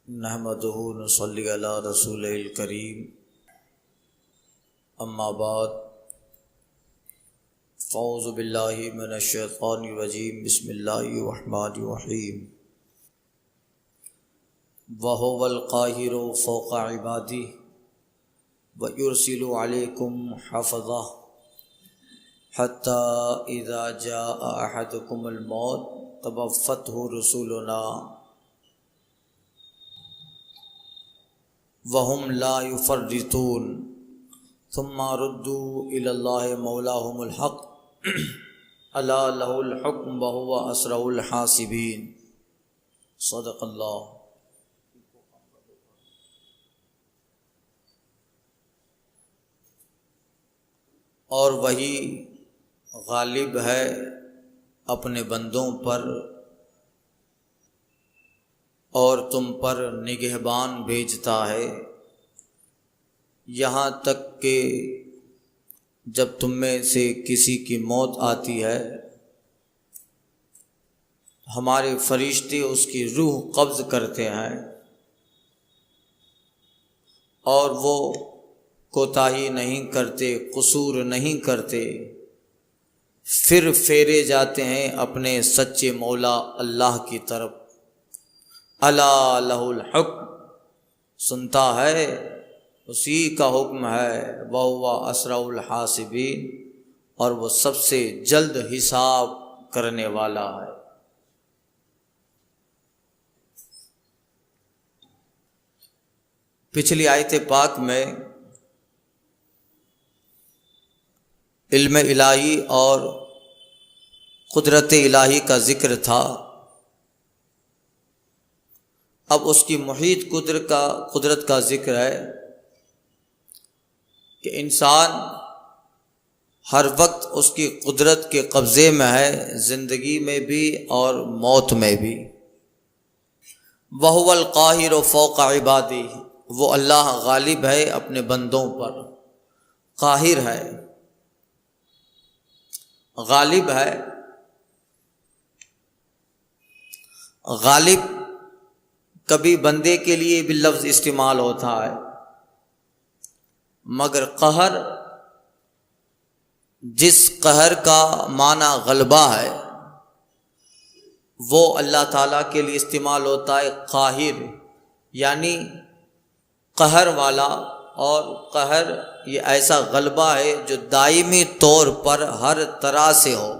نحمدہ نصلی علی رسولہ الکریم اما بعد فاعوذ باللہ من الشیطان الرجیم بسم اللہ الرحمن الرحیم وہو القاہر فوق عبادہ ویرسل علیکم حفظہ حتی اذا جاء احدکم الموت توفتہ رسولنا وَهُمْ لَا يُفَرِّطُونَ ثُمَّ رُدُّوا إِلَى اللَّهِ مَوْلَاهُمُ الْحَقِّ أَلَا لَهُ الْحُكْمُ وَهُوَ أَسْرَعُ الْحَاسِبِينَ صدق اللہ۔ اور وہی غالب ہے اپنے بندوں پر اور تم پر نگہبان بھیجتا ہے یہاں تک کہ جب تم میں سے کسی کی موت آتی ہے ہمارے فرشتے اس کی روح قبض کرتے ہیں اور وہ کوتاہی نہیں کرتے، قصور نہیں کرتے، پھر پھیرے جاتے ہیں اپنے سچے مولا اللہ کی طرف۔ الا لہ الحکم، سنتا ہے اسی کا حکم ہے، وہو اسرع الحاسبین، اور وہ سب سے جلد حساب کرنے والا ہے۔ پچھلی آیت پاک میں علم الہی اور قدرت الہی کا ذکر تھا، اب اس کی محیط قدرت کا ذکر ہے کہ انسان ہر وقت اس کی قدرت کے قبضے میں ہے، زندگی میں بھی اور موت میں بھی۔ وَهُوَ الْقَاهِرُ فَوْقَ عِبَادِهِ، وہ اللہ غالب ہے اپنے بندوں پر، قاہر ہے، غالب ہے۔ غالب کبھی بندے کے لیے بھی لفظ استعمال ہوتا ہے، مگر قہر، جس قہر کا معنی غلبہ ہے، وہ اللہ تعالیٰ کے لیے استعمال ہوتا ہے قاہر، یعنی قہر والا۔ اور قہر یہ ایسا غلبہ ہے جو دائمی طور پر ہر طرح سے ہو،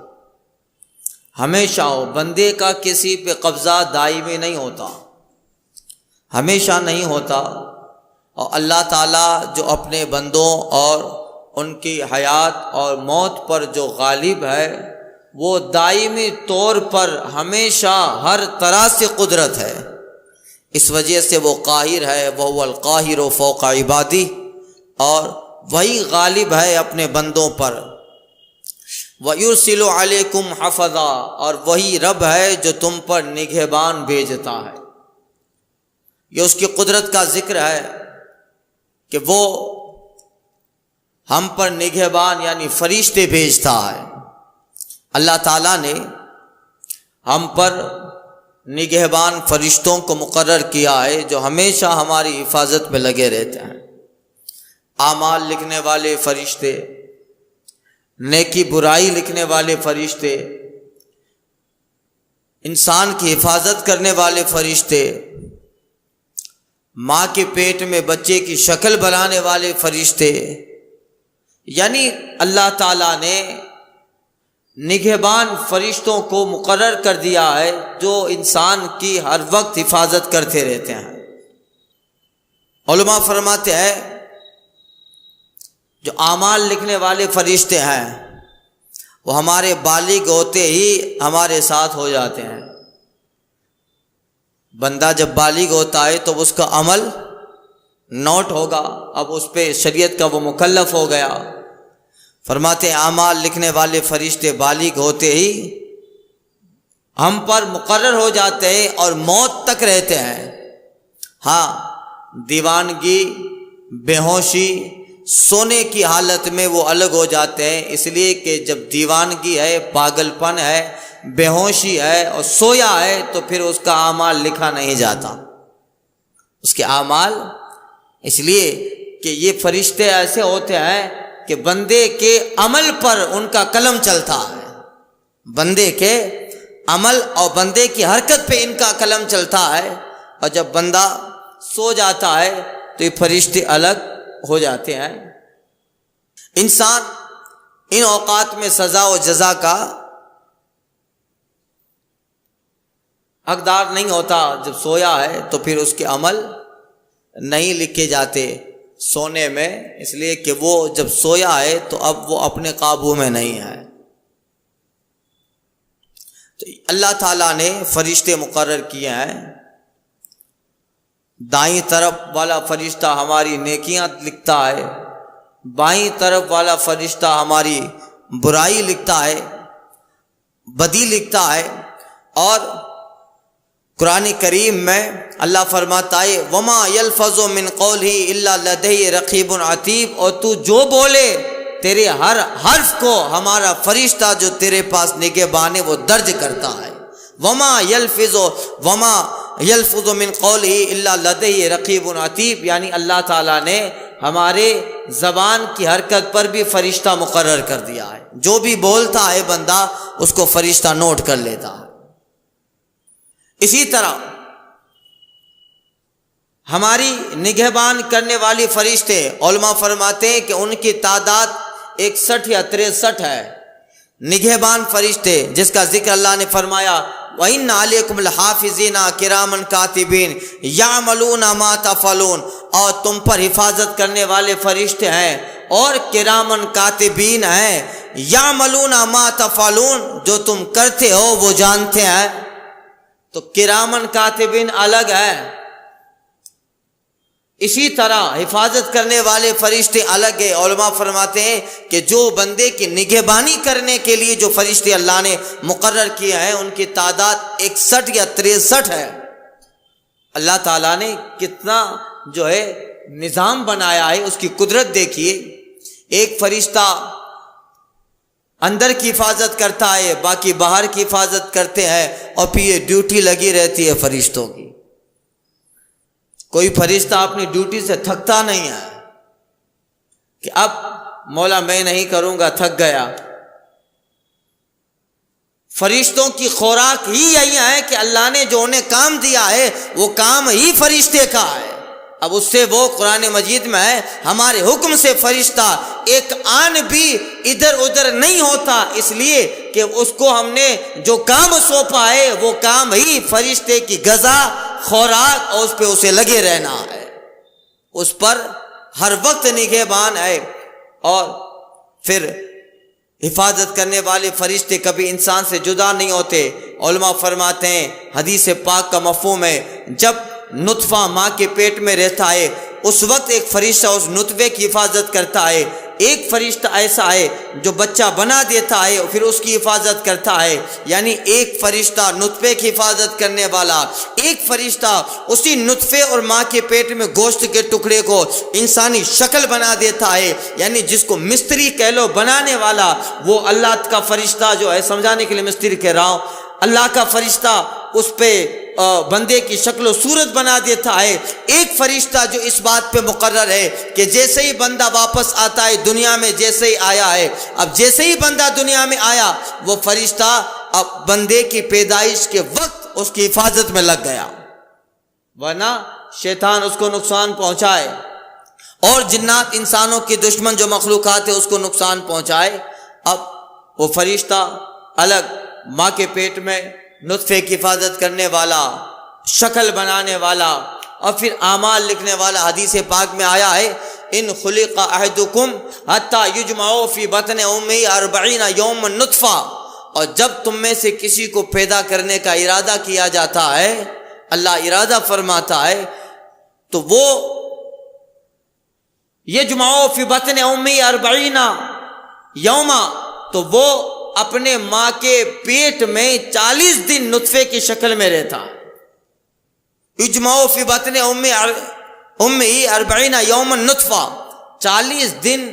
ہمیشہ ہو۔ بندے کا کسی پہ قبضہ دائمی نہیں ہوتا، ہمیشہ نہیں ہوتا، اور اللہ تعالیٰ جو اپنے بندوں اور ان کی حیات اور موت پر جو غالب ہے وہ دائمی طور پر ہمیشہ ہر طرح سے قدرت ہے، اس وجہ سے وہ قاہر ہے۔ وَهُوَ الْقَاهِرُ فَوْقَ عِبَادِهِ، اور وہی غالب ہے اپنے بندوں پر۔ وَيُرْسِلُ عَلَيْكُمْ حَفَظًا، اور وہی رب ہے جو تم پر نگہبان بھیجتا ہے۔ یہ اس کی قدرت کا ذکر ہے کہ وہ ہم پر نگہبان یعنی فرشتے بھیجتا ہے۔ اللہ تعالیٰ نے ہم پر نگہبان فرشتوں کو مقرر کیا ہے جو ہمیشہ ہماری حفاظت میں لگے رہتے ہیں۔ اعمال لکھنے والے فرشتے، نیکی برائی لکھنے والے فرشتے، انسان کی حفاظت کرنے والے فرشتے، ماں کے پیٹ میں بچے کی شکل بنانے والے فرشتے، یعنی اللہ تعالیٰ نے نگہبان فرشتوں کو مقرر کر دیا ہے جو انسان کی ہر وقت حفاظت کرتے رہتے ہیں۔ علماء فرماتے ہیں جو اعمال لکھنے والے فرشتے ہیں وہ ہمارے بالغ ہوتے ہی ہمارے ساتھ ہو جاتے ہیں۔ بندہ جب بالغ ہوتا ہے تو اس کا عمل نوٹ ہوگا، اب اس پہ شریعت کا وہ مکلف ہو گیا۔ فرماتے ہیں اعمال لکھنے والے فرشتے بالغ ہوتے ہی ہم پر مقرر ہو جاتے ہیں اور موت تک رہتے ہیں۔ ہاں، دیوانگی، بے ہوشی، سونے کی حالت میں وہ الگ ہو جاتے ہیں، اس لیے کہ جب دیوانگی ہے، پاگل پن ہے، بے ہوشی ہے اور سویا ہے تو پھر اس کا اعمال لکھا نہیں جاتا۔ اس کے اعمال، اس لیے کہ یہ فرشتے ایسے ہوتے ہیں کہ بندے کے عمل پر ان کا قلم چلتا ہے، بندے کے عمل اور بندے کی حرکت پہ ان کا قلم چلتا ہے، اور جب بندہ سو جاتا ہے تو یہ فرشتے الگ ہو جاتے ہیں۔ انسان ان اوقات میں سزا و جزا کا حقدار نہیں ہوتا، جب سویا ہے تو پھر اس کے عمل نہیں لکھے جاتے سونے میں، اس لیے کہ وہ جب سویا ہے تو اب وہ اپنے قابو میں نہیں ہے۔ تو اللہ تعالیٰ نے فرشتے مقرر کیے ہیں، دائیں طرف والا فرشتہ ہماری نیکیاں لکھتا ہے، بائیں طرف والا فرشتہ ہماری برائی لکھتا ہے، بدی لکھتا ہے۔ اور قرآن کریم میں اللہ فرماتا ہے وما یلفظ من قولہ الا لدیہ رقیب عتید، اور تو جو بولے تیرے ہر حرف کو ہمارا فرشتہ جو تیرے پاس نگہبان ہے وہ درج کرتا ہے۔ وما یلفظ من قولہ الا لدیہ رقیب عتید، یعنی اللہ تعالیٰ نے ہمارے زبان کی حرکت پر بھی فرشتہ مقرر کر دیا ہے، جو بھی بولتا ہے بندہ اس کو فرشتہ نوٹ کر لیتا ہے۔ اسی طرح ہماری نگہبان کرنے والی فرشتے، علماء فرماتے ہیں کہ ان کی تعداد 61 یا 63 ہے، نگہبان فرشتے، جس کا ذکر اللہ نے فرمایا وَإِنَّ عَلَيْكُمْ لَحَافِظِينَ كِرَامًا كَاتِبِينَ يَعْمَلُونَ مَا تَفْعَلُونَ، اور تم پر حفاظت کرنے والے فرشتے ہیں اور کرامن کاتبین ہیں، یعملون ما تفعلون، جو تم کرتے ہو وہ جانتے ہیں۔ تو کرامن کاتبین الگ ہے، اسی طرح حفاظت کرنے والے فرشتے الگ ہے۔ علماء فرماتے ہیں کہ جو بندے کی نگہبانی کرنے کے لیے جو فرشتے اللہ نے مقرر کیے ہیں ان کی تعداد 61 یا 63 ہے۔ اللہ تعالیٰ نے کتنا جو ہے نظام بنایا ہے، اس کی قدرت دیکھیے۔ ایک فرشتہ اندر کی حفاظت کرتا ہے، باقی باہر کی حفاظت کرتے ہیں، اور پھر یہ ڈیوٹی لگی رہتی ہے فرشتوں کی۔ کوئی فرشتہ اپنی ڈیوٹی سے تھکتا نہیں ہے کہ اب مولا میں نہیں کروں گا، تھک گیا۔ فرشتوں کی خوراک ہی یہی ہے کہ اللہ نے جو انہیں کام دیا ہے وہ کام ہی فرشتے کا ہے۔ اب اس سے وہ قرآن مجید میں ہے ہمارے حکم سے فرشتہ ایک آن بھی ادھر ادھر نہیں ہوتا، اس لیے کہ اس کو ہم نے جو کام سونپا ہے وہ کام ہی فرشتے کی غذا، خوراک، اور اس پہ اسے لگے رہنا ہے، اس پر ہر وقت نگہبان ہے۔ اور پھر حفاظت کرنے والے فرشتے کبھی انسان سے جدا نہیں ہوتے۔ علماء فرماتے ہیں حدیث پاک کا مفہوم ہے جب نطفہ ماں کے پیٹ میں رہتا ہے اس وقت ایک فرشتہ اس نطفے کی حفاظت کرتا ہے، ایک فرشتہ ایسا ہے جو بچہ بنا دیتا ہے پھر اس کی حفاظت کرتا ہے، یعنی ایک فرشتہ نطفے کی حفاظت کرنے والا، ایک فرشتہ اسی نطفے اور ماں کے پیٹ میں گوشت کے ٹکڑے کو انسانی شکل بنا دیتا ہے، یعنی جس کو مستری کہہ لو بنانے والا، وہ اللہ کا فرشتہ جو ہے، سمجھانے کے لیے مستری کہہ رہا ہوں، اللہ کا فرشتہ اس پہ بندے کی شکل و صورت بنا دیتا ہے۔ ایک فرشتہ جو اس بات پہ مقرر ہے کہ جیسے ہی بندہ واپس آتا ہے دنیا میں، جیسے ہی آیا ہے، اب جیسے ہی بندہ دنیا میں آیا وہ فرشتہ اب بندے کی پیدائش کے وقت اس کی حفاظت میں لگ گیا، ورنہ شیطان اس کو نقصان پہنچائے اور جنات انسانوں کی دشمن جو مخلوقات ہے اس کو نقصان پہنچائے۔ اب وہ فرشتہ الگ ماں کے پیٹ میں نطفے کی حفاظت کرنے والا، شکل بنانے والا، اور پھر اعمال لکھنے والا۔ حدیث پاک میں آیا ہے ان خلق احدکم حتی یجمع فی بطن امہ 40 یوما نطفہ، اور جب تم میں سے کسی کو پیدا کرنے کا ارادہ کیا جاتا ہے، اللہ ارادہ فرماتا ہے، تو وہ یجمع فی بطن امہ 40 یوما، تو وہ اپنے ماں کے پیٹ میں 40 دن نطفے کی شکل میں رہتا۔ یجمع فی بطن امہ 40 یوما نطفہ، 40 دن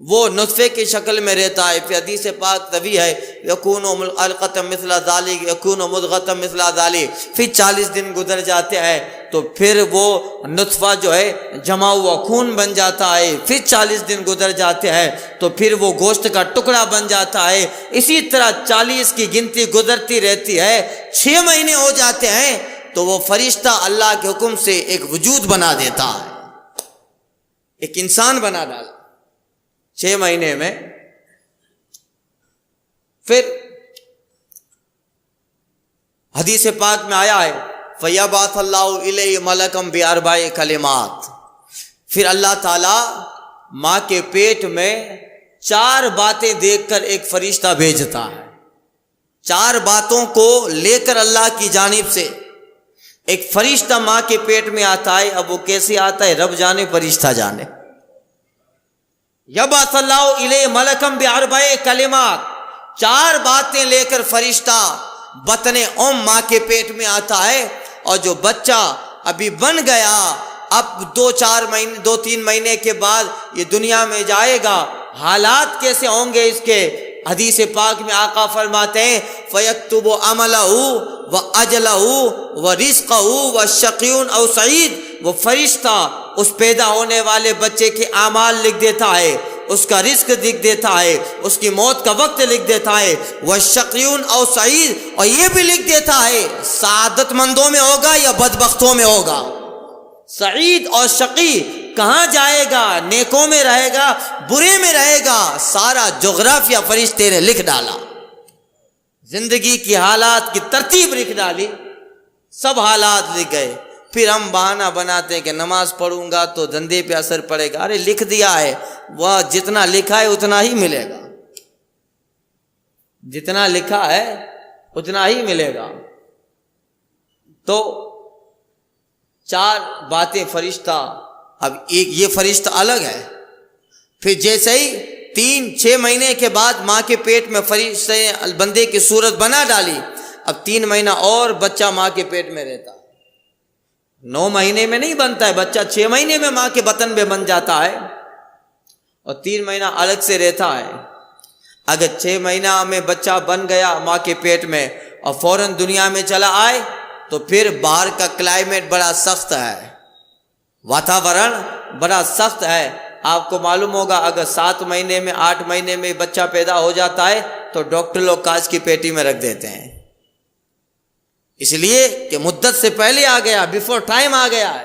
وہ نطفے کی شکل میں رہتا ہے. پھر حدیث پاک طویل ہے یکون علقۃ مثل ذلک یکون مضغۃ مثل ذلک. پھر 40 دن گزر جاتے ہیں تو پھر وہ نطفہ جو ہے جمع ہوا خون بن جاتا ہے. پھر 40 دن گزر جاتے ہیں تو پھر وہ گوشت کا ٹکڑا بن جاتا ہے. اسی طرح 40 کی گنتی گزرتی رہتی ہے. 6 مہینے ہو جاتے ہیں تو وہ فرشتہ اللہ کے حکم سے ایک وجود بنا دیتا ہے, ایک انسان بنا ڈالا 6 مہینے میں. پھر حدیث پاک میں آیا ہے فَيَبْعَثُ اللَّهُ إِلَيْهِ مَلَكًا بِأَرْبَعِ کلمات. پھر اللہ تعالی ماں کے پیٹ میں 4 باتیں دیکھ کر ایک فرشتہ بھیجتا ہے. 4 باتوں کو لے کر اللہ کی جانب سے ایک فرشتہ ماں کے پیٹ میں آتا ہے. اب وہ کیسے آتا ہے رب جانے فرشتہ جانے. یبعث اللہ الیہ ملکم باربع کلمات, 4 باتیں لے کر فرشتہ بطن ماں کے پیٹ میں آتا ہے. اور جو بچہ ابھی بن گیا اب 2-3 مہینے کے بعد یہ دنیا میں جائے گا, حالات کیسے ہوں گے اس کے. حدیث پاک میں آقا فرماتے ہیں فَيَكْتُبُ عَمَلَهُ وَأَجَلَهُ وَرِزْقَهُ وَالشَّقِيٌّ أَوْ سَعِيدٌ. وہ فرشتہ اس پیدا ہونے والے بچے کے اعمال لکھ دیتا ہے, اس کا رزق لکھ دیتا ہے, اس کی موت کا وقت لکھ دیتا ہے. وَالشَّقِيٌّ أَوْ سَعِيدٌ, اور یہ بھی لکھ دیتا ہے سعادت مندوں میں ہوگا یا بدبختوں میں ہوگا. سعید اور شقی کہاں جائے گا, نیکوں میں رہے گا برے میں رہے گا, سارا جغرافیہ فرشتے نے لکھ ڈالا. زندگی کی حالات کی ترتیب لکھ ڈالی, سب حالات لکھ گئے. پھر ہم بہانہ بناتے ہیں کہ نماز پڑھوں گا تو دھندے پہ اثر پڑے گا. ارے لکھ دیا ہے, وہ جتنا لکھا ہے اتنا ہی ملے گا, جتنا لکھا ہے اتنا ہی ملے گا. تو 4 باتیں فرشتہ. اب ایک یہ فرشتہ الگ ہے. پھر جیسے ہی 3-6 مہینے کے بعد ماں کے پیٹ میں فرشتے بندے کی صورت بنا ڈالی. اب 3 مہینہ اور بچہ ماں کے پیٹ میں رہتا. 9 مہینے میں نہیں بنتا ہے بچہ, 6 مہینے میں ماں کے بطن میں بن جاتا ہے اور 3 مہینہ الگ سے رہتا ہے. اگر 6 مہینہ میں بچہ بن گیا ماں کے پیٹ میں اور فوراً دنیا میں چلا آئے تو پھر باہر کا کلائمیٹ بڑا سخت ہے, واتاورن بڑا سخت ہے. آپ کو معلوم ہوگا اگر 7 مہینے میں 8 مہینے میں بچہ پیدا ہو جاتا ہے تو ڈاکٹر لوگ کانچ کی پیٹی میں رکھ دیتے ہیں, اس لیے کہ مدت سے پہلے آ گیا, بیفور ٹائم آ گیا ہے.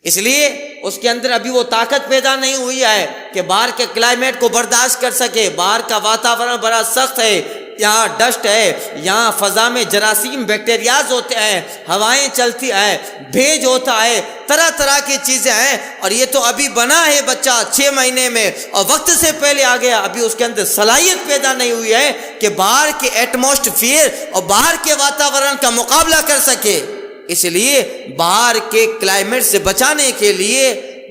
اس لیے اس کے اندر ابھی وہ طاقت پیدا نہیں ہوئی ہے کہ باہر کے کلائمیٹ کو برداشت کر سکے. باہر کا واتاورن بڑا سخت ہے, یہاں ڈسٹ ہے, یہاں فضا میں جراثیم بیکٹیریاز ہوتے ہیں, ہوائیں چلتی ہے, بھیج ہوتا ہے, طرح طرح کی چیزیں ہیں. اور یہ تو ابھی بنا ہے بچہ 6 مہینے میں اور وقت سے پہلے آ گیا. ابھی اس کے اندر صلاحیت پیدا نہیں ہوئی ہے کہ باہر کے ایٹماسفیئر اور باہر کے واتاورن کا مقابلہ کر سکے. اس لیے باہر کے کلائمیٹ سے بچانے کے لیے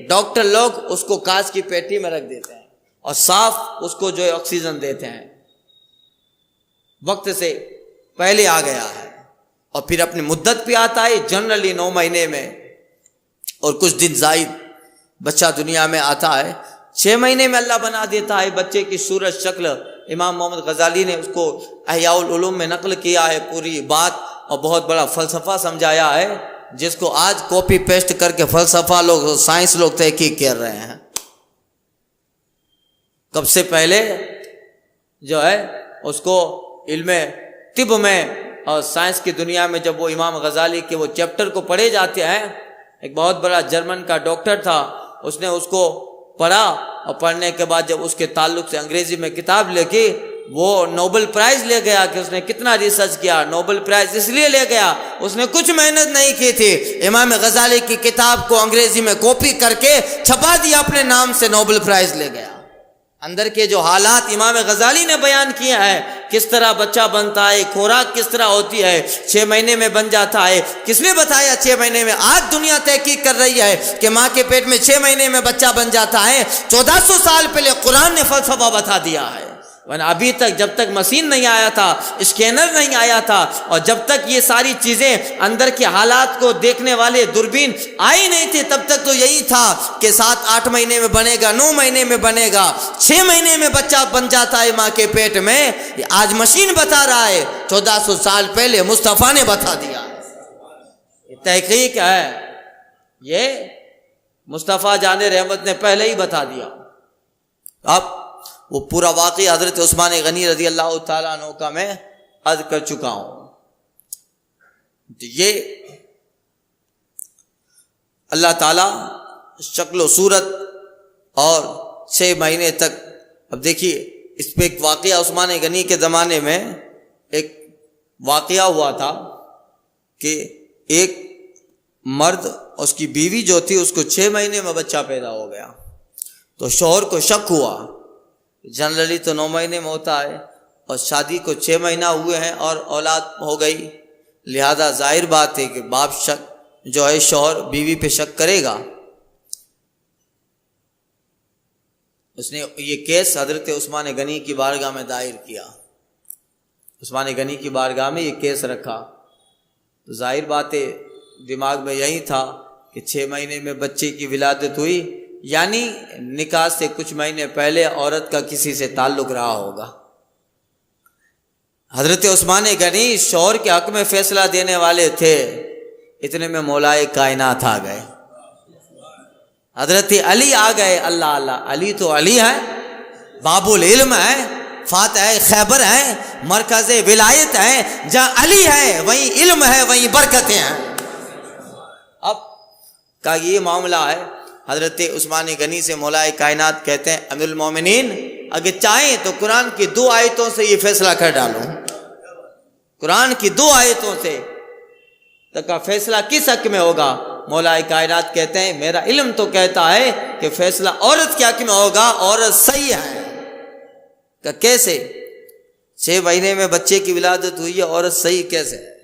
ڈاکٹر لوگ اس کو کانچ کی پیٹی میں رکھ دیتے ہیں اور صاف اس کو جو ہے آکسیجن دیتے ہیں. وقت سے پہلے آ گیا ہے اور پھر اپنی مدت پہ آتا ہے جنرلی 9 مہینے میں اور کچھ دن زائد بچہ دنیا میں آتا ہے. 6 مہینے میں اللہ بنا دیتا ہے بچے کی صورت شکل. امام محمد غزالی نے اس کو احیاء العلوم میں نقل کیا ہے پوری بات اور بہت بڑا فلسفہ سمجھایا ہے جس کو آج کاپی پیسٹ کر کے فلسفہ لوگ سائنس لوگ تحقیق کر رہے ہیں. کب سے پہلے جو ہے اس کو علم طب میں اور سائنس کی دنیا میں جب وہ امام غزالی کے وہ چیپٹر کو پڑھے جاتے ہیں, ایک بہت بڑا جرمن کا ڈاکٹر تھا, اس نے اس کو پڑھا اور پڑھنے کے بعد جب اس کے تعلق سے انگریزی میں کتاب لکھی وہ نوبل پرائز لے گیا کہ اس نے کتنا ریسرچ کیا. نوبل پرائز اس لیے لے گیا اس نے کچھ محنت نہیں کی تھی, امام غزالی کی کتاب کو انگریزی میں کاپی کر کے چھپا دیا اپنے نام سے, نوبل پرائز لے گیا. اندر کے جو حالات امام غزالی نے بیان کیا ہے, کس طرح بچہ بنتا ہے, خوراک کس طرح ہوتی ہے, 6 مہینے میں بن جاتا ہے. کس نے بتایا 6 مہینے میں؟ آج دنیا تحقیق کر رہی ہے کہ ماں کے پیٹ میں 6 مہینے میں بچہ بن جاتا ہے. 1400 سال پہلے قرآن نے فلسفہ بتا دیا ہے. ورنہ ابھی تک جب تک مشین نہیں آیا تھا، اسکینر نہیں آیا تھا، اور جب تک یہ ساری چیزیں اندر کے حالات کو دیکھنے والے دوربین آئی نہیں تھی، تب تک تو یہی تھا کہ 7-8 مہینے میں بنے گا، 9 مہینے میں بنے گا، 6 مہینے میں بچہ بن جاتا ہے ماں کے پیٹ میں۔ آج مشین بتا رہا ہے، 1400 سال پہلے مصطفیٰ نے بتا دیا۔ یہ تحقیق ہے، یہ مصطفیٰ جان رحمت نے پہلے ہی بتا دیا۔ اب وہ پورا واقعہ حضرت عثمان غنی رضی اللہ تعالیٰ عنہ کا میں عرض کر چکا ہوں۔ یہ اللہ تعالیٰ شکل و صورت اور 6 مہینے تک، اب دیکھیے اس پہ ایک واقعہ عثمان غنی کے زمانے میں ایک واقعہ ہوا تھا کہ ایک مرد اس کی بیوی جو تھی اس کو 6 مہینے میں بچہ پیدا ہو گیا، تو شوہر کو شک ہوا، جنرلی تو 9 مہینے میں ہوتا ہے اور شادی کو 6 مہینہ ہوئے ہیں اور اولاد ہو گئی، لہذا ظاہر بات ہے کہ باپ شک جو ہے شوہر بیوی پہ شک کرے گا۔ اس نے یہ کیس حضرت عثمان غنی کی بارگاہ میں دائر کیا، عثمان غنی کی بارگاہ میں یہ کیس رکھا، تو ظاہر بات ہے دماغ میں یہی تھا کہ 6 مہینے میں بچے کی ولادت ہوئی، یعنی نکاح سے کچھ مہینے پہلے عورت کا کسی سے تعلق رہا ہوگا۔ حضرت عثمان غنی شوہر کے حق میں فیصلہ دینے والے تھے، اتنے میں مولائے کائنات آ گئے، حضرت علی آ گئے۔ اللہ اللہ، علی تو علی ہے، باب العلم ہے، فاتح خیبر ہے، مرکز ولایت ہے، جہاں علی ہے وہیں علم ہے، وہیں برکتیں ہیں۔ اب کا یہ معاملہ ہے، حضرت عثمان غنی سے مولائے کائنات کہتے ہیں امیر المومنین اگر چاہیں تو قرآن کی 2 آیتوں سے یہ فیصلہ کر ڈالوں، قرآن کی 2 آیتوں سے تک کا فیصلہ کس حق میں ہوگا؟ مولائے کائنات کہتے ہیں میرا علم تو کہتا ہے کہ فیصلہ عورت کے حق میں ہوگا، عورت صحیح ہے۔ کہ کیسے 6 مہینے میں بچے کی ولادت ہوئی ہے، عورت صحیح کیسے ہے؟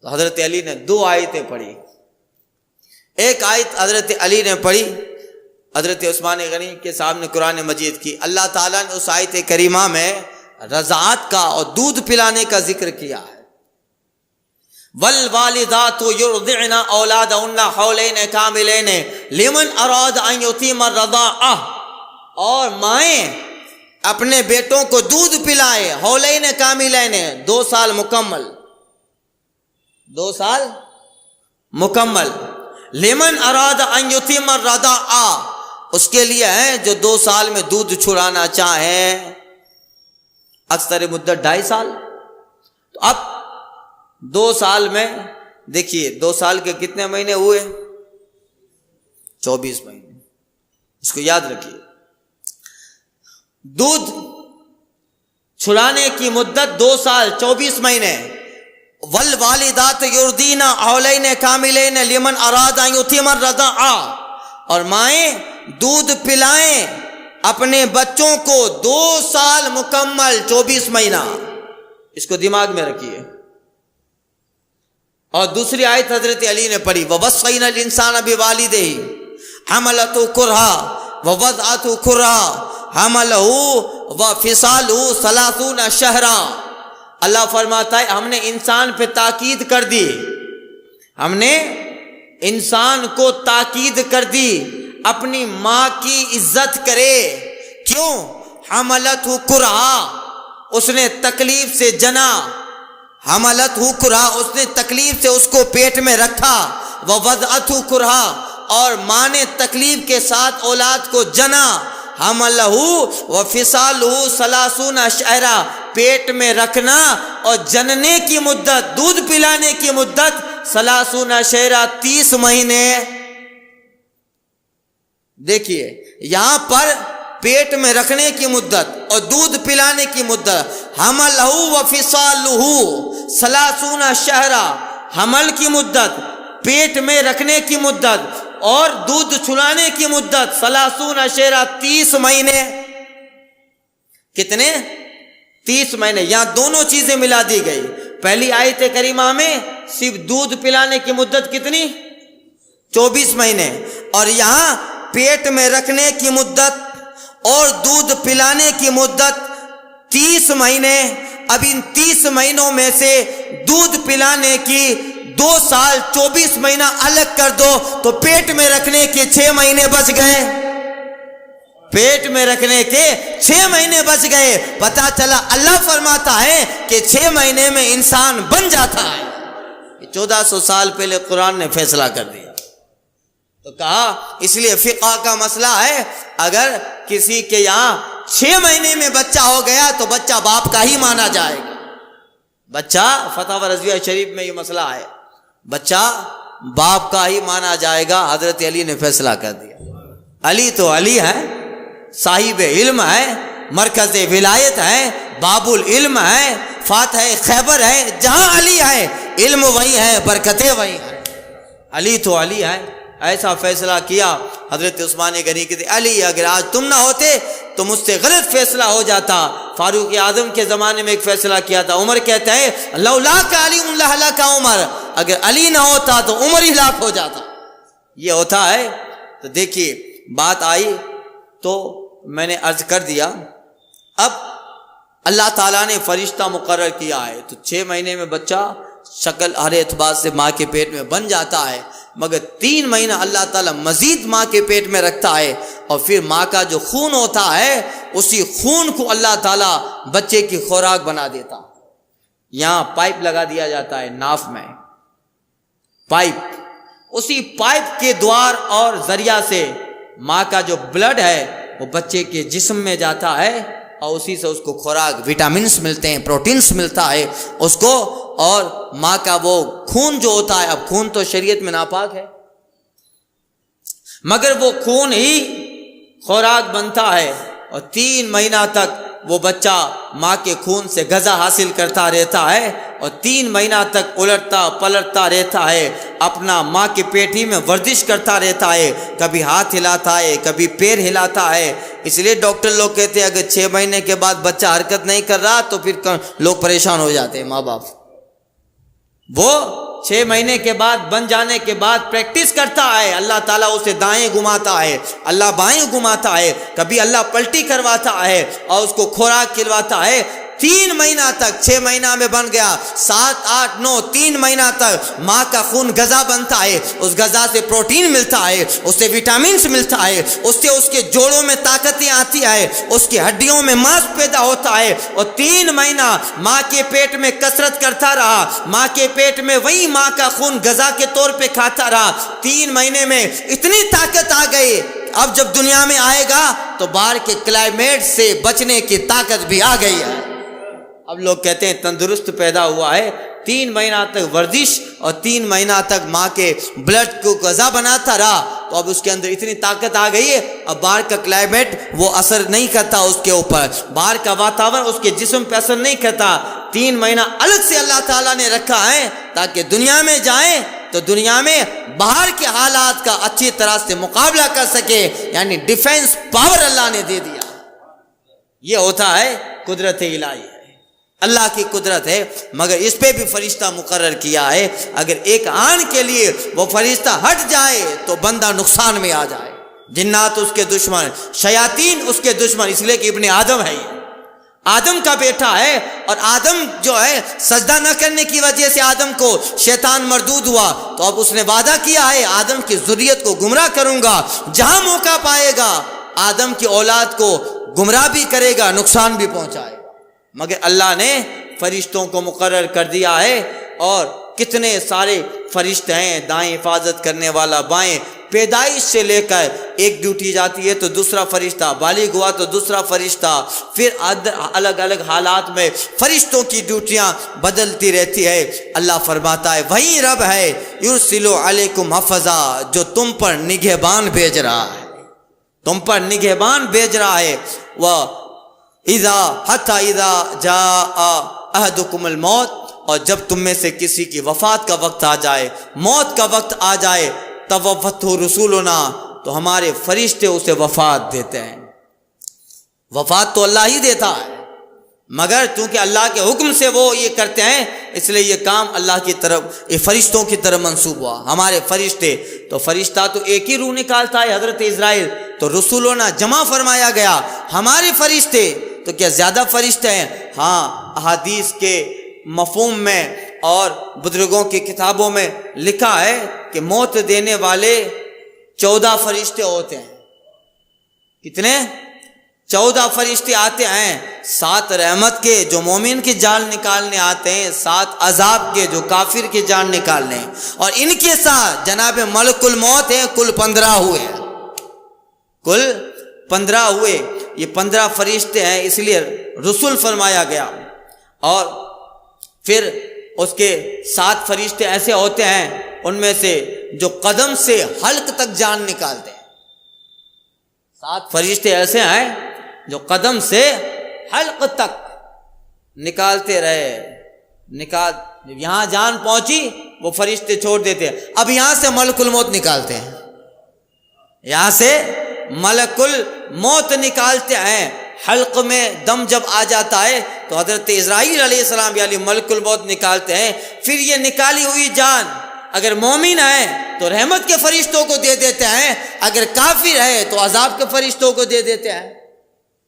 تو حضرت علی نے 2 آیتیں پڑھی، ایک آیت حضرت علی نے پڑھی حضرت عثمان غنی کے سامنے قرآن مجید کی، اللہ تعالیٰ نے اس آیت کریمہ میں رضاعت کا اور دودھ پلانے کا ذکر کیا ہے۔ والوالدات یرضعن اولادهن حولین کاملین لمن اراد ان یتیم الرضاعہ، اور مائیں اپنے بیٹوں کو دودھ پلائے حولین کاملین، 2 سال مکمل، 2 سال مکمل، لمن اراد ان یتیم الرضاعہ، اس کے لیے ہیں جو 2 سال میں دودھ چھڑانا چاہیں، اکثر مدت 2.5 سال۔ تو اب 2 سال میں دیکھیے 2 سال کے کتنے مہینے ہوئے؟ 24 مہینے، اس کو یاد رکھیے۔ دودھ چھڑانے کی مدت 2 سال 24 مہینے۔ والوالدات یرضعن حولین کاملین لمن اراد ان یتیم الرضاعہ، اور مائیں دودھ پلائیں اپنے بچوں کو 2 سال مکمل 24 مہینہ، اس کو دماغ میں رکھیے۔ اور دوسری آیت حضرت علی نے پڑھی وَوَصَّيْنَا الْإِنسَانَ بِوَالِدَيْهِ حَمَلَتْهُ كُرْهًا وَوَضْعَتْهُ كُرْهًا حَمَلَهُ وَفِصَالُهُ 30 شهرًا۔ اللہ فرماتا ہے ہم نے انسان پہ تاکید کر دی، ہم نے انسان کو تاکید کر دی اپنی ماں کی عزت کرے۔ کیوں؟ حَمَلَتْهُ كُرْهًا، اس نے تکلیف سے جنا، حملتہ کرہا، اس نے تکلیف سے اس کو پیٹ میں رکھا، ووضعتہ کرہا، اور ماں نے تکلیف کے ساتھ اولاد کو جنا، حملہ وفصالہ 30 شہرا، پیٹ میں رکھنا اور جننے کی مدت، دودھ پلانے کی مدت 30 شہرا، 30 مہینے۔ دیکھیے یہاں پر پیٹ میں رکھنے کی مدت اور دودھ پلانے کی مدت، حملہ وفصالہ 30 شہرا، حمل کی مدت، پیٹ میں رکھنے کی مدت اور دودھ چھلانے کی مدت 30 شہرا، 30 مہینے۔ کتنے؟ 30 مہینے۔ یہاں دونوں چیزیں ملا دی گئی۔ پہلی آیت کریمہ میں صرف دودھ پلانے کی مدت کتنی؟ 24 مہینے، اور یہاں پیٹ میں رکھنے کی مدت اور دودھ پلانے کی مدت 30 مہینے. اب ان 30 مہینوں میں سے دودھ پلانے کی 2 سال 24 مہینہ الگ کر دو تو پیٹ میں رکھنے کے 6 مہینے بچ گئے. پیٹ میں رکھنے کے 6 مہینے بچ گئے. پتا چلا اللہ فرماتا ہے کہ 6 مہینے میں انسان بن جاتا ہے. 1400 سال پہلے قرآن نے فیصلہ کر دیا. تو کہا اس لیے فقہ کا مسئلہ ہے اگر کسی کے یہاں 6 مہینے میں بچہ ہو گیا تو بچہ باپ کا ہی مانا جائے گا. بچہ فتاوی رضویہ شریف میں یہ مسئلہ ہے, بچہ باپ کا ہی مانا جائے گا. حضرت علی نے فیصلہ کر دیا. علی تو علی ہے, صاحب علم ہے, مرکز ولایت ہے, باب العلم ہے, فاتح خیبر ہے. جہاں علی ہے علم وہی ہے, برکتیں وہی ہیں. علی تو علی ہے. ایسا فیصلہ کیا حضرت عثمان غنی کے علی اگر آج تم نہ ہوتے تو مجھ سے غلط فیصلہ ہو جاتا. فاروق اعظم کے زمانے میں ایک فیصلہ کیا تھا. عمر کہتا ہے لولا کا علی لہلک عمر, اگر علی نہ ہوتا تو عمر ہلاک ہو جاتا. یہ ہوتا ہے. تو دیکھیے بات آئی تو میں نے عرض کر دیا. اب اللہ تعالیٰ نے فرشتہ مقرر کیا ہے تو 6 مہینے میں بچہ شکل ہر اعتبار سے ماں کے پیٹ میں بن جاتا ہے, مگر 3 مہینہ اللہ تعالیٰ مزید ماں کے پیٹ میں رکھتا ہے. اور پھر ماں کا جو خون ہوتا ہے اسی خون کو اللہ تعالیٰ بچے کی خوراک بنا دیتا. یہاں پائپ لگا دیا جاتا ہے ناف میں, پائپ, اسی پائپ کے دوار اور ذریعہ سے ماں کا جو بلڈ ہے وہ بچے کے جسم میں جاتا ہے اور اسی سے اس کو خوراک وٹامنس ملتے ہیں, پروٹینس ملتا ہے اس کو. اور ماں کا وہ خون جو ہوتا ہے, اب خون تو شریعت میں ناپاک ہے مگر وہ خون ہی خوراک بنتا ہے. اور 3 مہینہ تک وہ بچہ ماں کے خون سے غذا حاصل کرتا رہتا ہے اور 3 مہینہ تک الٹتا پلٹتا رہتا ہے, اپنا ماں کے پیٹ ہی میں ورزش کرتا رہتا ہے, کبھی ہاتھ ہلاتا ہے کبھی پیر ہلاتا ہے. اس لیے ڈاکٹر لوگ کہتے ہیں اگر 6 مہینے کے بعد بچہ حرکت نہیں کر رہا تو پھر لوگ پریشان ہو جاتے ہیں ماں باپ. وہ 6 مہینے کے بعد بن جانے کے بعد پریکٹس کرتا ہے, اللہ تعالیٰ اسے دائیں گھماتا ہے, اللہ بائیں گھماتا ہے, کبھی اللہ پلٹی کرواتا ہے اور اس کو خوراک کھلواتا ہے. 3 مہینہ تک, 6 مہینہ میں بن گیا, 7 8 9 3 مہینہ تک ماں کا خون غذا بنتا ہے. اس غذا سے پروٹین ملتا ہے, اس سے وٹامنس ملتا ہے, اس سے اس کے جوڑوں میں طاقتیں آتی ہے, اس کی ہڈیوں میں ماس پیدا ہوتا ہے. اور 3 مہینہ ماں کے پیٹ میں کثرت کرتا رہا, ماں کے پیٹ میں وہی ماں کا خون غذا کے طور پہ کھاتا رہا. 3 مہینے میں اتنی طاقت آ گئی, اب جب دنیا میں آئے گا تو باہر کے کلائمیٹ سے بچنے کی طاقت بھی آ گئی ہے. اب لوگ کہتے ہیں تندرست پیدا ہوا ہے, 3 مہینہ تک ورزش اور 3 مہینہ تک ماں کے بلڈ کو غذا بناتا رہا تو اب اس کے اندر اتنی طاقت آ گئی ہے, اب باہر کا کلائمیٹ وہ اثر نہیں کرتا اس کے اوپر, باہر کا واتاورن اس کے جسم پہ اثر نہیں کرتا. 3 مہینہ الگ سے اللہ تعالیٰ نے رکھا ہے تاکہ دنیا میں جائیں تو دنیا میں باہر کے حالات کا اچھی طرح سے مقابلہ کر سکے, یعنی ڈیفینس پاور اللہ نے دے دیا. یہ ہوتا ہے قدرت الہی ہے, اللہ کی قدرت ہے. مگر اس پہ بھی فرشتہ مقرر کیا ہے, اگر ایک آن کے لیے وہ فرشتہ ہٹ جائے تو بندہ نقصان میں آ جائے. جنات اس کے دشمن, شیاطین اس کے دشمن, اس لیے کہ ابن آدم ہے, آدم کا بیٹا ہے. اور آدم جو ہے سجدہ نہ کرنے کی وجہ سے آدم کو شیطان مردود ہوا, تو اب اس نے وعدہ کیا ہے آدم کی ذریت کو گمراہ کروں گا, جہاں موقع پائے گا آدم کی اولاد کو گمراہ بھی کرے گا, نقصان بھی پہنچائے گا. مگر اللہ نے فرشتوں کو مقرر کر دیا ہے, اور کتنے سارے فرشتے ہیں, دائیں حفاظت کرنے والا بائیں, پیدائش سے لے کر ایک ڈیوٹی جاتی ہے تو دوسرا فرشتہ, بالغ ہوا تو دوسرا فرشتہ, پھر الگ الگ حالات میں فرشتوں کی ڈیوٹیاں بدلتی رہتی ہے. اللہ فرماتا ہے وہی رب ہے یرسل علیکم حفظا, جو تم پر نگہبان بھیج رہا ہے, تم پر نگہبان بھیج رہا ہے. وہ اذا جاء احدکم الموت, اور جب تم میں سے کسی کی وفات کا وقت آ جائے, موت کا وقت آ جائے, توفته رسولنا, تو ہمارے فرشتے اسے وفات دیتے ہیں. وفات تو اللہ ہی دیتا ہے, مگر چونکہ اللہ کے حکم سے وہ یہ کرتے ہیں اس لیے یہ کام اللہ کی طرف یہ فرشتوں کی طرف منسوب ہوا. ہمارے فرشتے تو فرشتہ تو ایک ہی روح نکالتا ہے حضرت اسرائیل, تو رسولوں نے جمع فرمایا گیا. ہمارے فرشتے تو کیا زیادہ فرشتے ہیں؟ ہاں, احادیث کے مفہوم میں اور بزرگوں کی کتابوں میں لکھا ہے کہ موت دینے والے 14 فرشتے ہوتے ہیں. کتنے؟ 14 فرشتے آتے ہیں. 7 رحمت کے جو مومن کی جان نکالنے آتے ہیں, 7 عذاب کے جو کافر کی جان نکالنے ہیں, اور ان کے ساتھ جناب ملک الموت ہیں. کل 15 ہوئے, کل 15 ہوئے. یہ 15 فرشتے ہیں, اس لیے رسول فرمایا گیا. اور پھر اس کے 7 فرشتے ایسے ہوتے ہیں ان میں سے جو قدم سے حلق تک جان نکالتے ہیں. 7 فرشتے ایسے ہیں جو قدم سے حلق تک نکالتے رہے. یہاں جان پہنچی وہ فرشتے چھوڑ دیتے ہیں. اب یہاں سے ملک الموت نکالتے ہیں, یہاں سے ملک الموت نکالتے ہیں. حلق میں دم جب آ جاتا ہے تو حضرت اسرائیل علیہ السلام یعنی ملک الموت نکالتے ہیں. پھر یہ نکالی ہوئی جان اگر مومن ہے تو رحمت کے فرشتوں کو دے دیتے ہیں, اگر کافر ہے تو عذاب کے فرشتوں کو دے دیتے ہیں.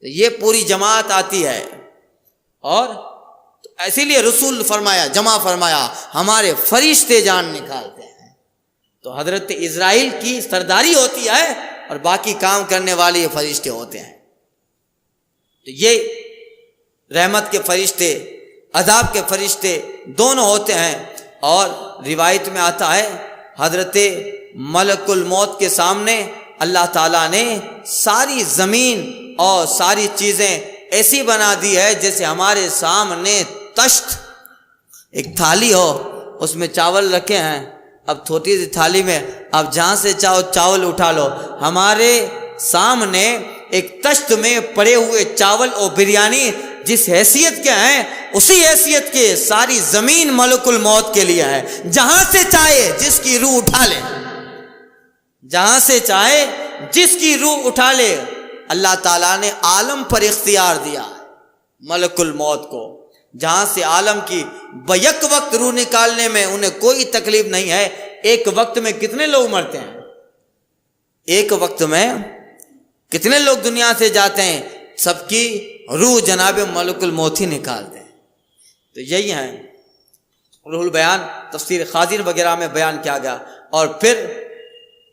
تو یہ پوری جماعت آتی ہے. اور اسی لیے رسول فرمایا, جمع فرمایا, ہمارے فرشتے جان نکالتے ہیں. تو حضرت اسرائیل کی سرداری ہوتی ہے اور باقی کام کرنے والے یہ فرشتے ہوتے ہیں. تو یہ رحمت کے فرشتے, عذاب کے فرشتے دونوں ہوتے ہیں. اور روایت میں آتا ہے حضرت ملک الموت کے سامنے اللہ تعالیٰ نے ساری زمین اور ساری چیزیں ایسی بنا دی ہے جیسے ہمارے سامنے تشت, ایک تھالی ہو, اس میں چاول رکھے ہیں. اب چھوٹی سی تھالی میں اب جہاں سے چاہو چاول اٹھا لو. ہمارے سامنے ایک تشت میں پڑے ہوئے چاول اور بریانی جس حیثیت کے ہیں اسی حیثیت کے ساری زمین ملک الموت کے لیے ہے. جہاں سے چاہے جس کی روح اٹھا لے, جہاں سے چاہے جس کی روح اٹھا لے. اللہ تعالیٰ نے عالم پر اختیار دیا ملک الموت کو, جہاں سے عالم کی بیک وقت روح نکالنے میں انہیں کوئی تکلیف نہیں ہے. ایک وقت میں کتنے لوگ مرتے ہیں, ایک وقت میں کتنے لوگ دنیا سے جاتے ہیں, سب کی روح جناب ملک الموت ہی نکالتے ہیں. تو یہی ہیں روح البیان, تفسیر خازن وغیرہ میں بیان کیا گیا. اور پھر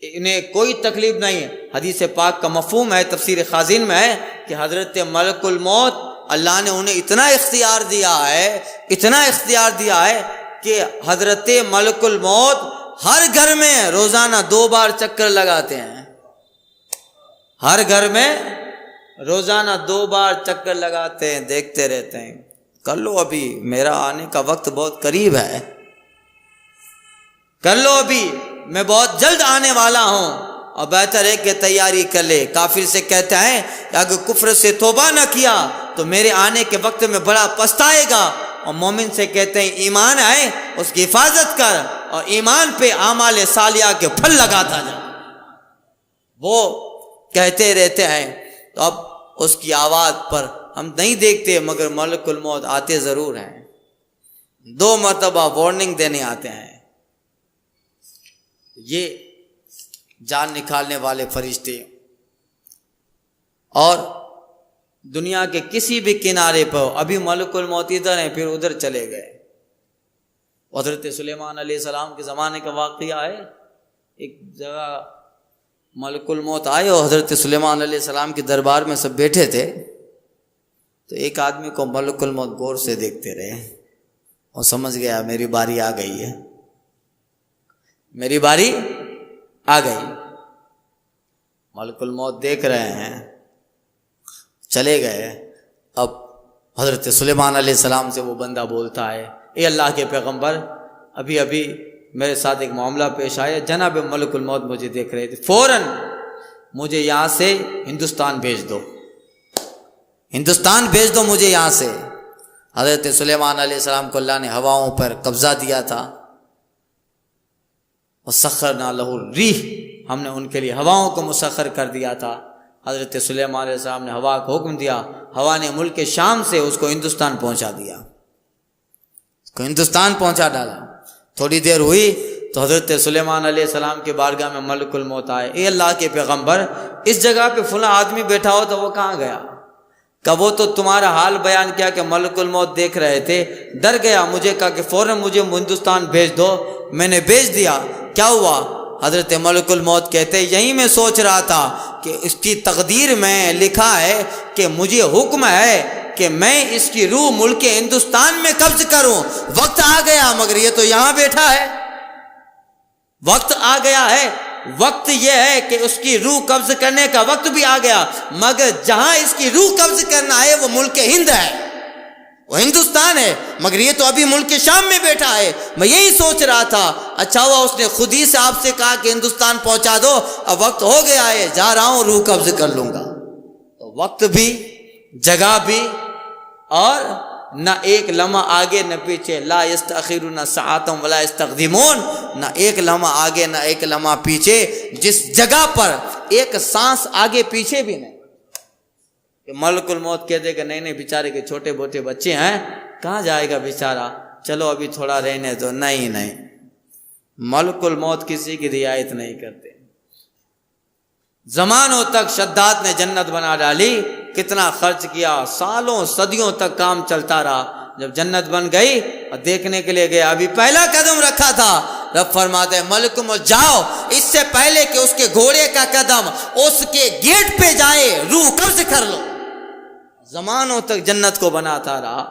انہیں کوئی تکلیف نہیں. حدیث پاک کا مفہوم ہے تفسیر خازن میں ہے کہ حضرت ملک الموت اللہ نے انہیں اتنا اختیار دیا ہے, اتنا اختیار دیا ہے کہ حضرت ملک الموت ہر گھر میں روزانہ 2 بار چکر لگاتے ہیں. ہر گھر میں روزانہ 2 بار چکر لگاتے ہیں, دیکھتے رہتے ہیں. کر لو ابھی, میرا آنے کا وقت بہت قریب ہے, کر لو ابھی, میں بہت جلد آنے والا ہوں. اور بہتر ہے کہ تیاری کر لے. کافر سے کہتے ہیں کہ اگر کفر سے توبہ نہ کیا تو میرے آنے کے وقت میں بڑا پچھتائے گا. اور مومن سے کہتے ہیں ایمان آئے اس کی حفاظت کر اور ایمان پہ اعمال صالحہ کے پھل لگاتا جا. وہ کہتے رہتے ہیں. تو اب اس کی آواز پر ہم نہیں دیکھتے مگر ملک الموت آتے ضرور ہیں. 2 مرتبہ وارننگ دینے آتے ہیں. یہ جان نکالنے والے فرشتے. اور دنیا کے کسی بھی کنارے پر, ابھی ملک الموت ادھر ہیں پھر ادھر چلے گئے. حضرت سلیمان علیہ السلام کے زمانے کا واقعہ ہے. ایک جگہ ملک الموت آئے اور حضرت سلیمان علیہ السلام کے دربار میں سب بیٹھے تھے. تو ایک آدمی کو ملک الموت غور سے دیکھتے رہے اور سمجھ گیا میری باری آ گئی ہے, میری باری آ گئی. ملک الموت دیکھ رہے ہیں, چلے گئے. اب حضرت سلیمان علیہ السلام سے وہ بندہ بولتا ہے, اے اللہ کے پیغمبر, ابھی میرے ساتھ ایک معاملہ پیش آیا, جناب ملک الموت مجھے دیکھ رہے تھے, فوراً مجھے یہاں سے ہندوستان بھیج دو, ہندوستان بھیج دو مجھے یہاں سے. حضرت سلیمان علیہ السلام کو اللہ نے ہواؤں پر قبضہ دیا تھا. وسخرنا لہ الریح, ہم نے ان کے لیے ہواؤں کو مسخر کر دیا تھا. حضرت سلیمان علیہ السلام نے ہوا کو حکم دیا، ہوا نے ملک شام سے اس کو ہندوستان پہنچا دیا، اس کو ہندوستان پہنچا ڈالا۔ تھوڑی دیر ہوئی تو حضرت سلیمان علیہ السلام کے بارگاہ میں ملک الموت آئے، اے اللہ کے پیغمبر، اس جگہ پہ فلاں آدمی بیٹھا ہو تو وہ کہاں گیا؟ کہ وہ تو تمہارا حال بیان کیا کہ ملک الموت دیکھ رہے تھے، ڈر گیا، مجھے کہا کہ فوراً مجھے ہندوستان بھیج دو، میں نے بھیج دیا۔ کیا ہوا؟ حضرت ملک الموت کہتے یہی میں سوچ رہا تھا کہ اس کی تقدیر میں لکھا ہے کہ مجھے حکم ہے کہ میں اس کی روح ملک ہندوستان میں قبض کروں، وقت آ گیا مگر یہ تو یہاں بیٹھا ہے، وقت آ گیا ہے، وقت یہ ہے کہ اس کی روح قبض کرنے کا وقت بھی آ گیا، مگر جہاں اس کی روح قبض کرنا ہے وہ ملک ہند ہے، وہ ہندوستان ہے، مگر یہ تو ابھی ملک شام میں بیٹھا ہے۔ میں یہی سوچ رہا تھا، اچھا ہوا اس نے خود ہی سے آپ سے کہا کہ ہندوستان پہنچا دو، اب وقت ہو گیا ہے، جا رہا ہوں، روح قبض کر لوں گا۔ تو وقت بھی، جگہ بھی، اور نہ ایک لمحہ آگے نہ پیچھے، لا یستأخرون ساعۃ ولا یستقدمون، نہ ایک لمحہ آگے نہ ایک لمحہ پیچھے، جس جگہ پر ایک سانس آگے پیچھے بھی نہیں۔ کہ ملک الموت کہتے کہ نہیں بیچارے کے چھوٹے موٹے بچے ہیں، کہاں جائے گا بیچارہ، چلو ابھی تھوڑا رہنے دو، نہیں، ملک الموت کسی کی رعایت نہیں کرتے۔ زمانوں تک شداد نے جنت بنا ڈالی، کتنا خرچ کیا، سالوں صدیوں تک کام چلتا رہا، جب جنت بن گئی اور دیکھنے کے لیے گیا، ابھی پہلا قدم رکھا تھا، رب فرماتے ہیں ملک الموت جاؤ، اس سے پہلے کہ اس کے گھوڑے کا قدم اس کے گیٹ پہ جائے روح قبض کر لو۔ زمانوں تک جنت کو بناتا رہا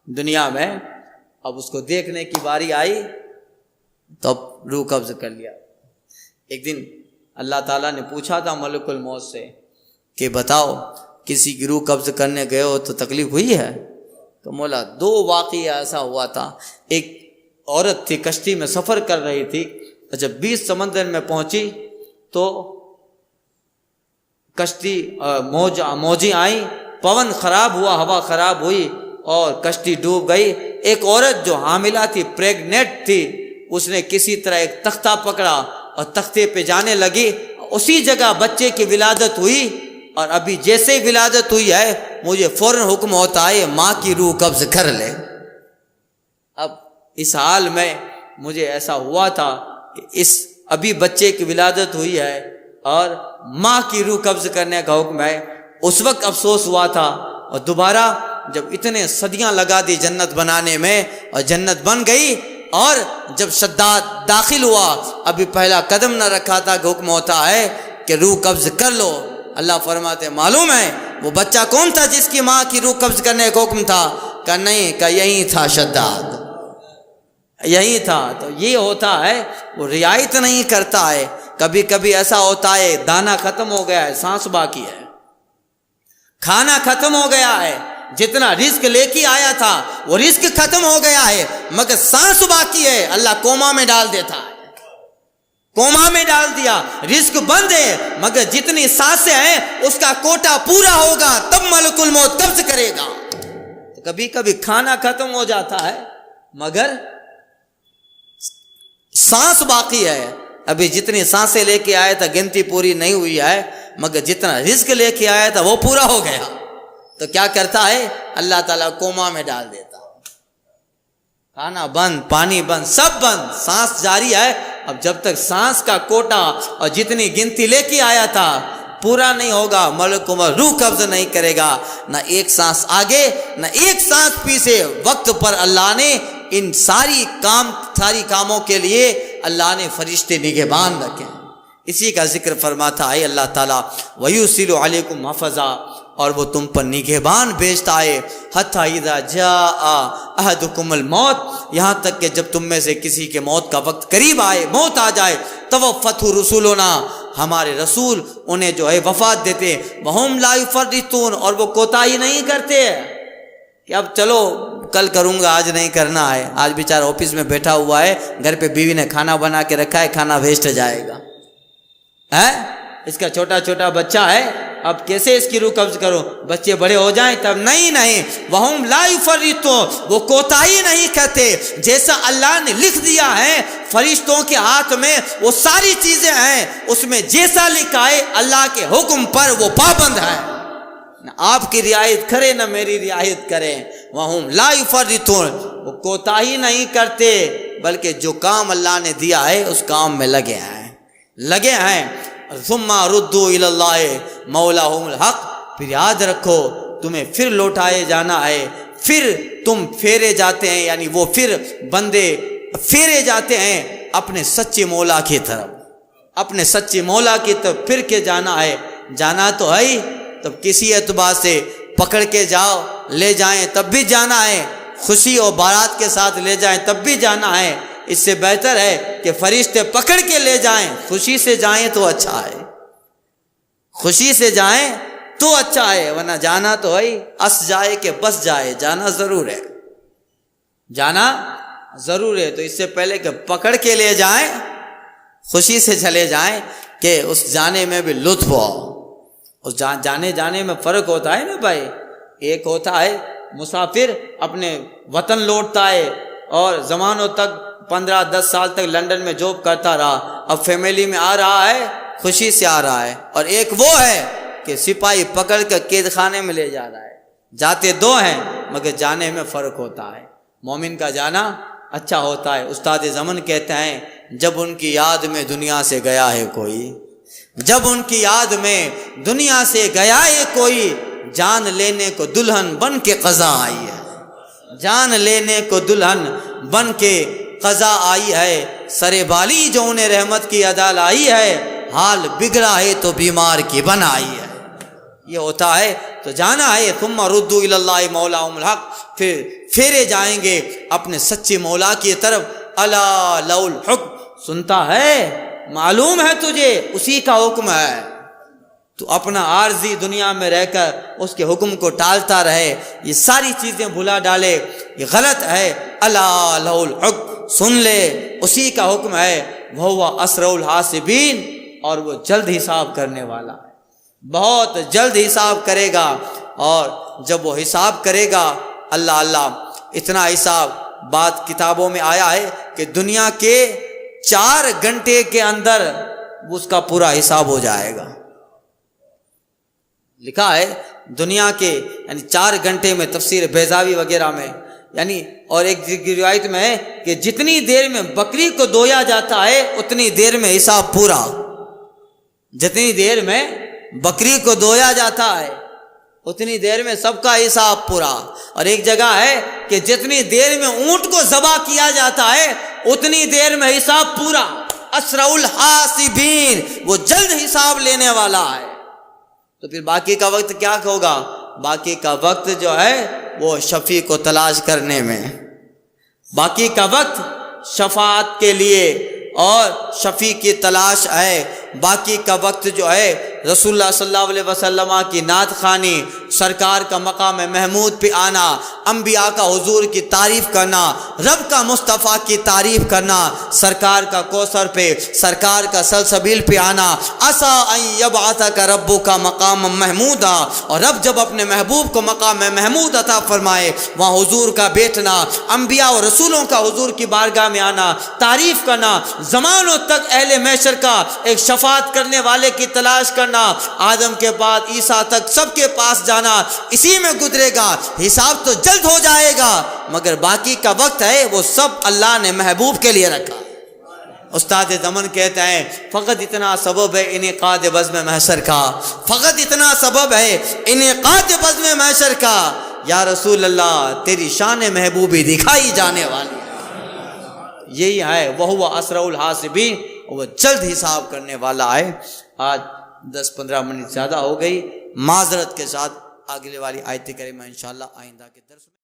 دنیا میں، اب اس کو دیکھنے کی باری آئی تو اب روح قبض کر لیا۔ ایک دن اللہ تعالیٰ نے پوچھا تھا ملک الموت سے کہ بتاؤ کسی کی روح قبض کرنے گئے ہو تو تکلیف ہوئی ہے؟ تو مولا دو واقعہ ایسا ہوا تھا، ایک عورت تھی کشتی میں سفر کر رہی تھی، جب بیچ سمندر میں پہنچی تو کشتی موجیں آئیں، پون خراب ہوا، ہوا خراب ہوئی اور کشتی ڈوب گئی۔ ایک عورت جو حاملہ تھی، پریگنیٹ تھی، اس نے کسی طرح ایک تختہ پکڑا اور تختے پہ جانے لگی، اسی جگہ بچے کی ولادت ہوئی، اور ابھی جیسے ہی ولادت ہوئی ہے مجھے فوراً حکم ہوتا ہے ماں کی روح قبض کر لے۔ اب اس حال میں مجھے ایسا ہوا تھا کہ اس ابھی بچے کی ولادت ہوئی ہے اور ماں کی روح قبض کرنے کا حکم ہے، اس وقت افسوس ہوا تھا، اور دوبارہ جب اتنے صدیاں لگا دی جنت بنانے میں اور جنت بن گئی، اور جب شداد داخل ہوا ابھی پہلا قدم نہ رکھا تھا کہ حکم ہوتا ہے کہ روح قبض کر لو۔ اللہ فرماتے معلوم ہے وہ بچہ کون تھا جس کی ماں کی روح قبض کرنے کا حکم تھا؟ کہ نہیں، کہ یہی تھا شداد، یہی تھا۔ تو یہ ہوتا ہے وہ رعایت نہیں کرتا ہے، کبھی کبھی ایسا ہوتا ہے دانا ختم ہو گیا ہے، سانس باقی ہے، کھانا ختم ہو گیا ہے، جتنا رزق لے کے آیا تھا وہ رزق ختم ہو گیا ہے مگر سانس باقی ہے، اللہ کوما میں ڈال دیتا ہے، کوما میں ڈال دیا، رزق بند ہے مگر جتنی سانسیں ہیں اس کا کوٹا پورا ہوگا تب ملک الموت قبض کرے گا۔ تو کبھی کبھی کھانا ختم ہو جاتا ہے مگر سانس باقی ہے، ابھی جتنی سانسیں لے کے آیا تھا گنتی پوری نہیں ہوئی ہے مگر جتنا رزق لے کے آیا تھا وہ پورا ہو گیا، تو کیا کرتا ہے اللہ تعالیٰ کوما میں ڈال دیتا، کھانا بند، پانی بند، سب بند، سانس جاری ہے۔ اب جب تک سانس کا کوٹا اور جتنی گنتی لے کے آیا تھا پورا نہیں ہوگا ملک الموت روح قبض نہیں کرے گا، نہ ایک سانس آگے نہ ایک سانس پیچھے۔ وقت پر اللہ نے ان ساری کاموں کے لیے اللہ نے فرشتے نگہبان رکھے، اسی کا ذکر فرماتا ہے اللہ تعالیٰ وَيُرْسِلُ عَلَيْكُمْ حَفَظًا، اور وہ تم پر نگہبان بھیجتا ہے، حَتَّى إِذَا جَاءَ أَحَدُكُمُ الْمَوْتُ، یہاں تک کہ جب تم میں سے کسی کے موت کا وقت قریب آئے، موت آ جائے، تَوَفَّتْهُ رُسُلُنَا، ہمارے رسول انہیں جو ہے وفات دیتے، وَهُمْ لَا يُفَرِّطُونَ، اور وہ کوتاہی نہیں کرتے کہ اب چلو کل کروں گا آج نہیں کرنا ہے، آج بیچارہ آفس میں بیٹھا ہوا ہے، گھر پہ بیوی نے کھانا بنا کے رکھا ہے، کھانا ویسٹ جائے گا، اس کا چھوٹا چھوٹا بچہ ہے اب کیسے اس کی روح قبض کروں، بچے بڑے ہو جائیں تب، نہیں، وہم لا یفرطون، وہ کوتاہی نہیں کرتے، جیسا اللہ نے لکھ دیا ہے فرشتوں کے ہاتھ میں وہ ساری چیزیں ہیں، اس میں جیسا لکھا ہے اللہ کے حکم پر وہ پابند ہے، نہ آپ کی رعایت کرے نہ میری رعایت کرے، وہم لا یفرطون، وہ کوتاہی نہیں کرتے، بلکہ جو کام اللہ نے دیا ہے اس کام میں لگے ہیں۔ ثم ردوا الی اللہ مولاہم الحق، پھر یاد رکھو تمہیں پھر لوٹائے جانا ہے، پھر تم پھیرے جاتے ہیں، یعنی وہ پھر بندے پھیرے جاتے ہیں اپنے سچے مولا کی طرف، اپنے سچے مولا کی طرف پھر کے جانا ہے، جانا تو ہے ہی، تب کسی اعتبار سے پکڑ کے جاؤ لے جائیں تب بھی جانا ہے، خوشی اور بارات کے ساتھ لے جائیں تب بھی جانا ہے، اس سے بہتر ہے کہ فرشتے پکڑ کے لے جائیں، خوشی سے جائیں تو اچھا ہے، خوشی سے جائیں تو اچھا ہے، ورنہ جانا تو ہے ہی، اس جائے کہ بس جائے، جانا ضرور ہے، جانا ضرور ہے، تو اس سے پہلے کہ پکڑ کے لے جائیں خوشی سے چلے جائیں کہ اس جانے میں بھی لطف ہو، اس جانے میں فرق ہوتا ہے نا بھائی، ایک ہوتا ہے مسافر اپنے وطن لوٹتا ہے اور زمانوں تک 15-10 سال تک لندن میں جاب کرتا رہا، اب فیملی میں آ رہا ہے خوشی سے آ رہا ہے، اور ایک وہ ہے کہ سپاہی پکڑ کر قید خانے میں لے جا رہا ہے، جاتے دو ہیں مگر جانے میں فرق ہوتا ہے، مومن کا جانا اچھا ہوتا ہے۔ استاد زمن کہتے ہیں جب ان کی یاد میں دنیا سے گیا ہے کوئی، جب ان کی یاد میں دنیا سے گیا ہے کوئی، جان لینے کو دلہن بن کے قضا آئی ہے، جان لینے کو دلہن بن کے قضا آئی ہے، سرے بالی جو انہیں رحمت کی ادا لائی ہے، حال بگڑا ہے تو بیمار کی بنا آئی ہے، یہ ہوتا ہے تو جانا ہے۔ ثم ردوا الی اللہ مولاہم الحق، پھر پھیرے جائیں گے اپنے سچے مولا کی طرف، الا لہ الحکم، سنتا ہے معلوم ہے تجھے اسی کا حکم ہے، تو اپنا عارضی دنیا میں رہ کر اس کے حکم کو ٹالتا رہے، یہ ساری چیزیں بھلا ڈالے، یہ غلط ہے۔ الا لہ الحکم، سن لے اسی کا حکم ہے، وہو اسرع الحاسبین، اور وہ جلد حساب کرنے والا ہے، بہت جلد حساب کرے گا، اور جب وہ حساب کرے گا اللہ اتنا حساب، بات کتابوں میں آیا ہے کہ دنیا کے 4 گھنٹے کے اندر اس کا پورا حساب ہو جائے گا، لکھا ہے دنیا کے یعنی 4 گھنٹے میں، تفسیر بیضاوی وغیرہ میں، یعنی اور ایک روایت میں ہے کہ جتنی دیر میں بکری کو دھویا جاتا ہے اتنی دیر میں حساب پورا، جتنی دیر میں بکری کو دھویا جاتا ہے اتنی دیر میں سب کا حساب پورا، اور ایک جگہ ہے کہ جتنی دیر میں اونٹ کو ذبح کیا جاتا ہے اتنی دیر میں حساب پورا، اسرع الحاسبین، وہ جلد حساب لینے والا ہے۔ تو پھر باقی کا وقت کیا ہوگا؟ باقی کا وقت جو ہے وہ شفیع کو تلاش کرنے میں، باقی کا وقت شفاعت کے لیے اور شفیع کی تلاش ہے، باقی کا وقت جو ہے رسول اللہ صلی اللہ علیہ وسلم کی نعت خوانی، سرکار کا مقام محمود پہ آنا، انبیاء کا حضور کی تعریف کرنا، رب کا مصطفیٰ کی تعریف کرنا، سرکار کا کوثر پہ، سرکار کا سلسبیل پہ آنا، عسیٰ ان یبعثک ربک مقام محمودا، اور رب جب اپنے محبوب کو مقام محمود عطا فرمائے وہاں حضور کا بیٹھنا، انبیاء اور رسولوں کا حضور کی بارگاہ میں آنا، تعریف کرنا، زمانوں تک اہل محشر کا ایک شفاعت کرنے والے کی تلاش کرنا، آدم کے بعد عیسیٰ تک سب کے پاس جانا، اسی میں گزرے گا، حساب تو جلد ہو جائے گا، مگر باقی کا وقت ہے وہ سب اللہ نے محبوب کے لیے رکھا۔ استاد زمن کہتے ہیں فقط اتنا سبب ہے انعقاد بزم محشر کا، فقط اتنا سبب ہے انعقاد بزم محشر کا، یا رسول اللہ تیری شان محبوبی دکھائی جانے والی ہے، یہی ہے وہو اسرع الحاسبین، وہ جلد حساب کرنے والا ہے۔ آج 10-15 منٹ زیادہ ہو گئی، معذرت کے ساتھ اگلے والی آیت کریمہ انشاءاللہ آئندہ کے درس میں